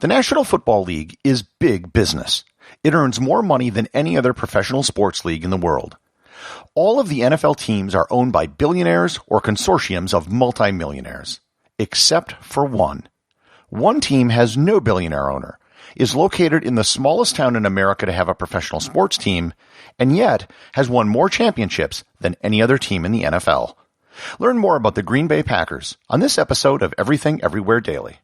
The National Football League is big business. It earns more money than any other professional sports league in the world. All of the NFL teams are owned by billionaires or consortiums of multi-millionaires, except for one. One team has no billionaire owner, is located in the smallest town in America to have a professional sports team, and yet has won more championships than any other team in the NFL. Learn more about the Green Bay Packers on this episode of Everything Everywhere Daily.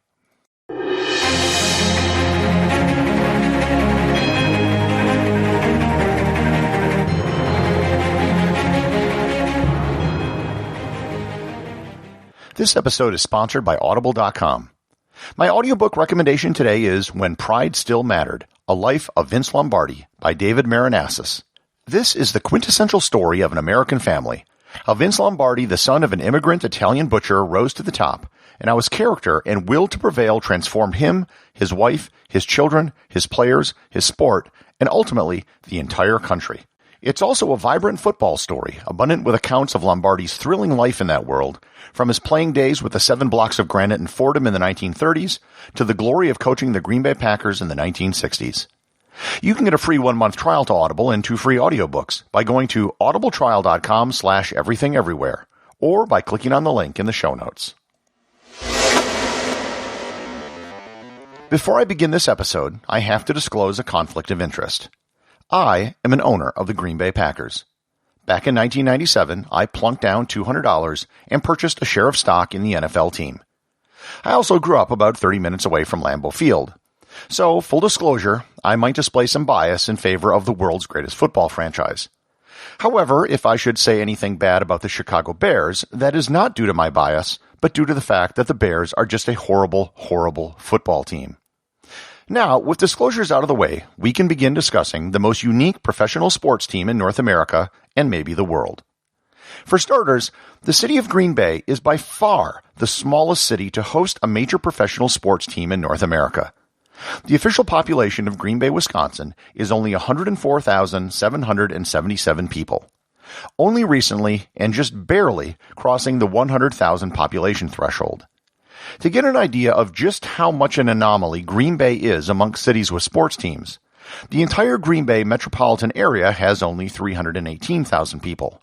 This episode is sponsored by Audible.com. My audiobook recommendation today is When Pride Still Mattered, A Life of Vince Lombardi by David Marinassus. This is the quintessential story of an American family, how Vince Lombardi, the son of an immigrant Italian butcher, rose to the top, and how his character and will to prevail transformed him, his wife, his children, his players, his sport, and ultimately the entire country. It's also a vibrant football story, abundant with accounts of Lombardi's thrilling life in that world, from his playing days with the 7 blocks of granite in Fordham in the 1930s to the glory of coaching the Green Bay Packers in the 1960s. You can get a free 1-month trial to Audible and 2 free audiobooks by going to audibletrial.com/everythingeverywhere or by clicking on the link in the show notes. Before I begin this episode, I have to disclose a conflict of interest. I am an owner of the Green Bay Packers. Back in 1997, I plunked down $200 and purchased a share of stock in the NFL team. I also grew up about 30 minutes away from Lambeau Field. So, full disclosure, I might display some bias in favor of the world's greatest football franchise. However, if I should say anything bad about the Chicago Bears, that is not due to my bias, but due to the fact that the Bears are just a horrible, horrible football team. Now, with disclosures out of the way, we can begin discussing the most unique professional sports team in North America and maybe the world. For starters, the city of Green Bay is by far the smallest city to host a major professional sports team in North America. The official population of Green Bay, Wisconsin is only 104,777 people. Only recently, and just barely, crossing the 100,000 population threshold. To get an idea of just how much an anomaly Green Bay is amongst cities with sports teams, the entire Green Bay metropolitan area has only 318,000 people.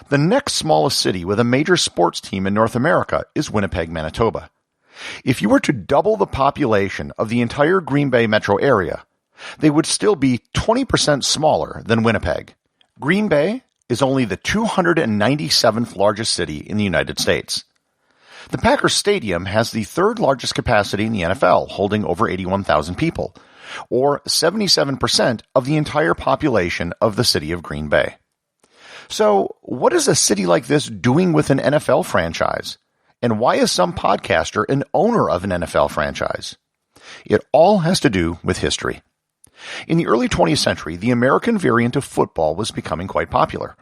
The next smallest city with a major sports team in North America is Winnipeg, Manitoba. If you were to double the population of the entire Green Bay metro area, they would still be 20% smaller than Winnipeg. Green Bay is only the 297th largest city in the United States. The Packers Stadium has the 3rd largest capacity in the NFL, holding over 81,000 people, or 77% of the entire population of the city of Green Bay. So, what is a city like this doing with an NFL franchise? And why is some podcaster an owner of an NFL franchise? It all has to do with history. In the early 20th century, the American variant of football was becoming quite popular.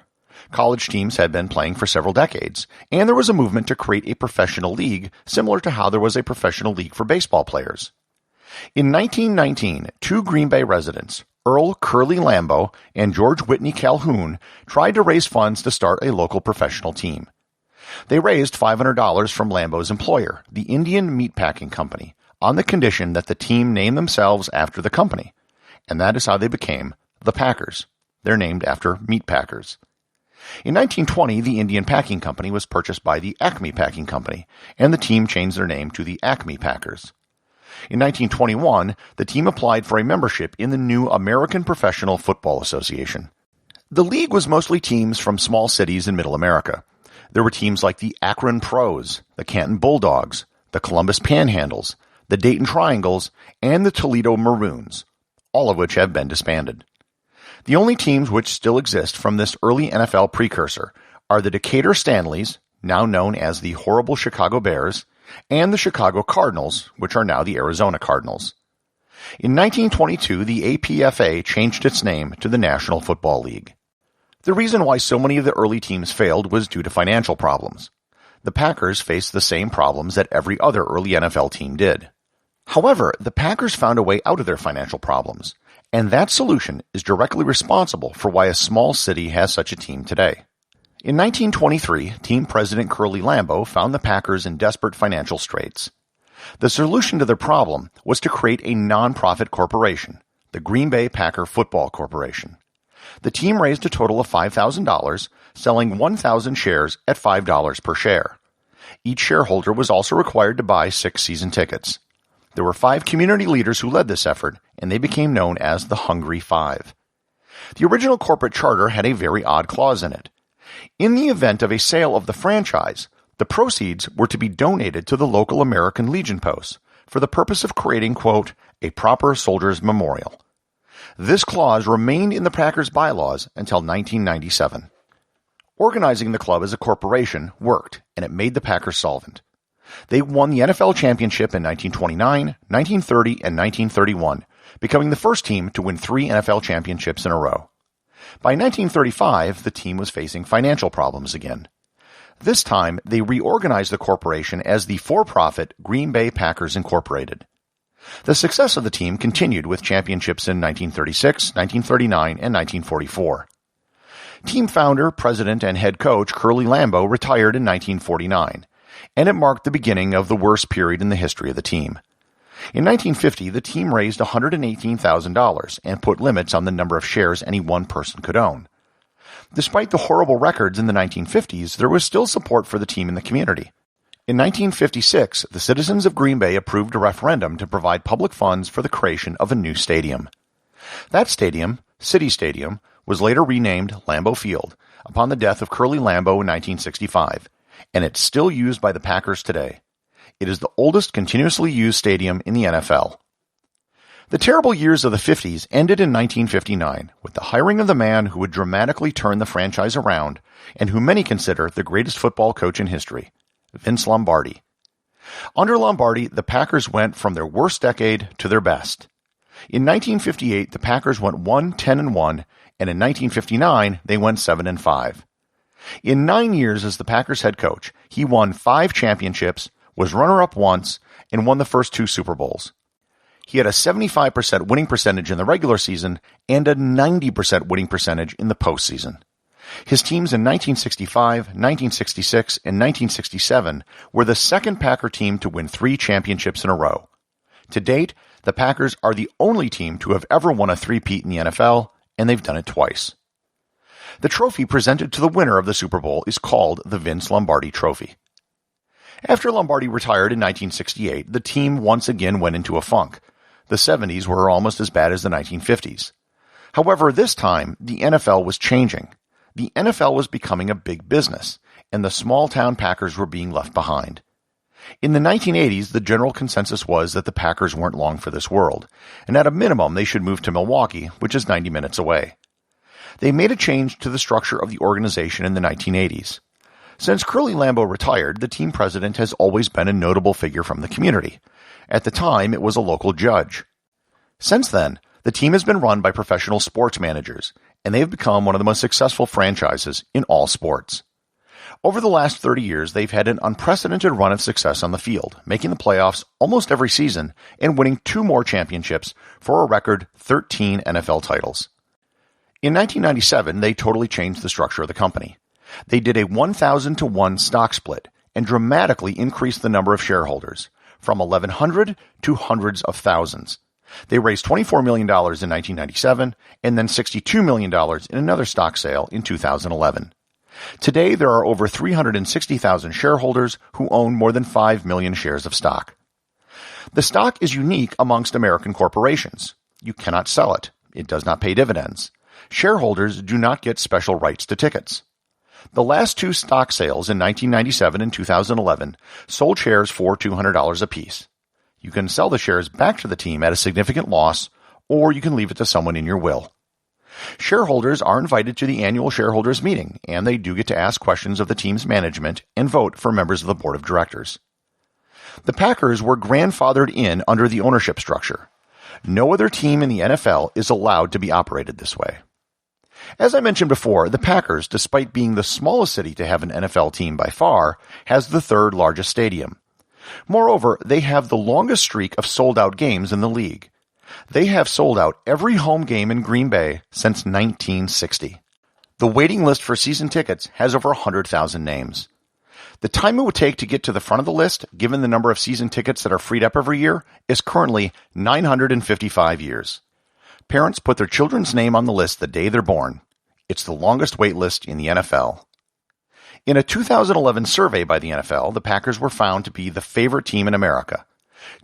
College teams had been playing for several decades, and there was a movement to create a professional league similar to how there was a professional league for baseball players. In 1919, 2 Green Bay residents, Earl Curly Lambeau and George Whitney Calhoun, tried to raise funds to start a local professional team. They raised $500 from Lambeau's employer, the Indian Meatpacking Company, on the condition that the team name themselves after the company, and that is how they became the Packers. They're named after meat packers. In 1920, the Indian Packing Company was purchased by the Acme Packing Company, and the team changed their name to the Acme Packers. In 1921, the team applied for a membership in the new American Professional Football Association. The league was mostly teams from small cities in Middle America. There were teams like the Akron Pros, the Canton Bulldogs, the Columbus Panhandles, the Dayton Triangles, and the Toledo Maroons, all of which have been disbanded. The only teams which still exist from this early NFL precursor are the Decatur Stanleys, now known as the horrible Chicago Bears, and the Chicago Cardinals, which are now the Arizona Cardinals. In 1922, the APFA changed its name to the National Football League. The reason why so many of the early teams failed was due to financial problems. The Packers faced the same problems that every other early NFL team did. However, the Packers found a way out of their financial problems, and that solution is directly responsible for why a small city has such a team today. In 1923, team president Curly Lambeau found the Packers in desperate financial straits. The solution to their problem was to create a non-profit corporation, the Green Bay Packer Football Corporation. The team raised a total of $5,000, selling 1,000 shares at $5 per share. Each shareholder was also required to buy 6 season tickets. There were 5 community leaders who led this effort, and they became known as the Hungry Five. The original corporate charter had a very odd clause in it. In the event of a sale of the franchise, the proceeds were to be donated to the local American Legion posts for the purpose of creating, quote, a proper soldier's memorial. This clause remained in the Packers' bylaws until 1997. Organizing the club as a corporation worked, and it made the Packers solvent. They won the NFL championship in 1929, 1930, and 1931, becoming the first team to win 3 NFL championships in a row. By 1935, the team was facing financial problems again. This time, they reorganized the corporation as the for-profit Green Bay Packers Incorporated. The success of the team continued with championships in 1936, 1939, and 1944. Team founder, president, and head coach Curly Lambeau retired in 1949, and it marked the beginning of the worst period in the history of the team. In 1950, the team raised $118,000 and put limits on the number of shares any one person could own. Despite the horrible records in the 1950s, there was still support for the team in the community. In 1956, the citizens of Green Bay approved a referendum to provide public funds for the creation of a new stadium. That stadium, City Stadium, was later renamed Lambeau Field upon the death of Curly Lambeau in 1965, and it's still used by the Packers today. It is the oldest continuously used stadium in the NFL. The terrible years of the 50s ended in 1959 with the hiring of the man who would dramatically turn the franchise around and who many consider the greatest football coach in history, Vince Lombardi. Under Lombardi, the Packers went from their worst decade to their best. In 1958, the Packers went 10-1, and in 1959, they went 7-5. In 9 years as the Packers head coach, he won 5 championships, was runner-up once, and won the first 2 Super Bowls. He had a 75% winning percentage in the regular season and a 90% winning percentage in the postseason. His teams in 1965, 1966, and 1967 were the second Packer team to win 3 championships in a row. To date, the Packers are the only team to have ever won a three-peat in the NFL, and they've done it twice. The trophy presented to the winner of the Super Bowl is called the Vince Lombardi Trophy. After Lombardi retired in 1968, the team once again went into a funk. The 70s were almost as bad as the 1950s. However, this time, the NFL was changing. The NFL was becoming a big business, and the small-town Packers were being left behind. In the 1980s, the general consensus was that the Packers weren't long for this world, and at a minimum they should move to Milwaukee, which is 90 minutes away. They made a change to the structure of the organization in the 1980s. Since Curly Lambeau retired, the team president has always been a notable figure from the community. At the time, it was a local judge. Since then, the team has been run by professional sports managers, and they have become one of the most successful franchises in all sports. Over the last 30 years, they've had an unprecedented run of success on the field, making the playoffs almost every season and winning 2 more championships for a record 13 NFL titles. In 1997, they totally changed the structure of the company. They did a 1,000-to-1 stock split and dramatically increased the number of shareholders, from 1,100 to hundreds of thousands. They raised $24 million in 1997 and then $62 million in another stock sale in 2011. Today, there are over 360,000 shareholders who own more than 5 million shares of stock. The stock is unique amongst American corporations. You cannot sell it. It does not pay dividends. Shareholders do not get special rights to tickets. The last 2 stock sales in 1997 and 2011 sold shares for $200 apiece. You can sell the shares back to the team at a significant loss, or you can leave it to someone in your will. Shareholders are invited to the annual shareholders meeting, and they do get to ask questions of the team's management and vote for members of the board of directors. The Packers were grandfathered in under the ownership structure. No other team in the NFL is allowed to be operated this way. As I mentioned before, the Packers, despite being the smallest city to have an NFL team by far, has the 3rd largest stadium. Moreover, they have the longest streak of sold-out games in the league. They have sold out every home game in Green Bay since 1960. The waiting list for season tickets has over 100,000 names. The time it would take to get to the front of the list, given the number of season tickets that are freed up every year, is currently 955 years. Parents put their children's name on the list the day they're born. It's the longest wait list in the NFL. In a 2011 survey by the NFL, the Packers were found to be the favorite team in America.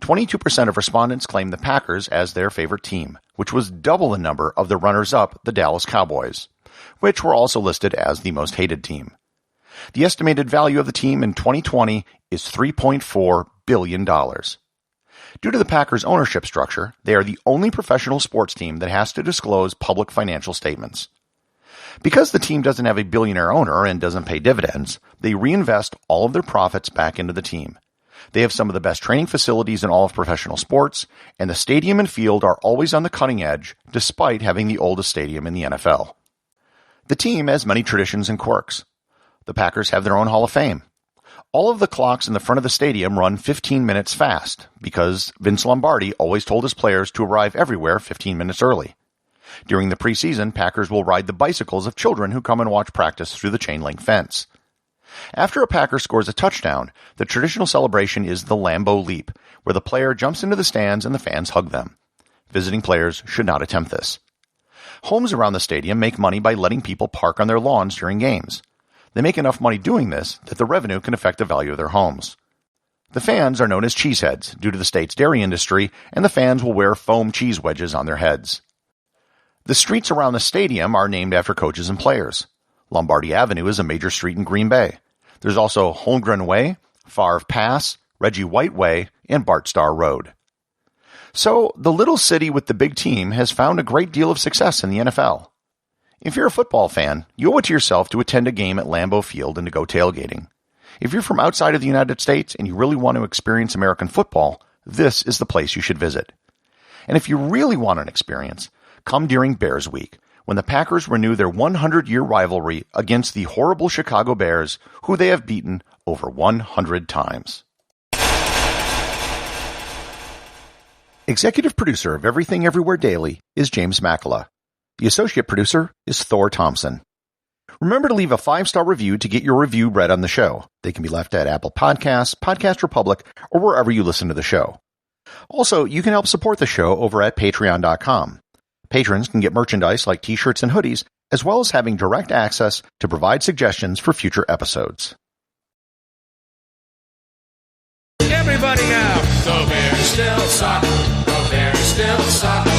22% of respondents claimed the Packers as their favorite team, which was double the number of the runners-up, the Dallas Cowboys, which were also listed as the most hated team. The estimated value of the team in 2020 is $3.4 billion. Due to the Packers' ownership structure, they are the only professional sports team that has to disclose public financial statements. Because the team doesn't have a billionaire owner and doesn't pay dividends, they reinvest all of their profits back into the team. They have some of the best training facilities in all of professional sports, and the stadium and field are always on the cutting edge, despite having the oldest stadium in the NFL. The team has many traditions and quirks. The Packers have their own Hall of Fame. All of the clocks in the front of the stadium run 15 minutes fast, because Vince Lombardi always told his players to arrive everywhere 15 minutes early. During the preseason, Packers will ride the bicycles of children who come and watch practice through the chain-link fence. After a Packer scores a touchdown, the traditional celebration is the Lambeau Leap, where the player jumps into the stands and the fans hug them. Visiting players should not attempt this. Homes around the stadium make money by letting people park on their lawns during games. They make enough money doing this that the revenue can affect the value of their homes. The fans are known as cheeseheads due to the state's dairy industry, and the fans will wear foam cheese wedges on their heads. The streets around the stadium are named after coaches and players. Lombardi Avenue is a major street in Green Bay. There's also Holmgren Way, Favre Pass, Reggie White Way, and Bart Starr Road. So, the little city with the big team has found a great deal of success in the NFL. If you're a football fan, you owe it to yourself to attend a game at Lambeau Field and to go tailgating. If you're from outside of the United States and you really want to experience American football, this is the place you should visit. And if you really want an experience, come during Bears Week, when the Packers renew their 100-year rivalry against the horrible Chicago Bears, who they have beaten over 100 times. Executive producer of Everything Everywhere Daily is James Makala. The associate producer is Thor Thompson. Remember to leave a 5-star review to get your review read on the show. They can be left at Apple Podcasts, Podcast Republic, or wherever you listen to the show. Also, you can help support the show over at Patreon.com. Patrons can get merchandise like t-shirts and hoodies, as well as having direct access to provide suggestions for future episodes. Everybody now! The Bears still suck. The Bears still suck.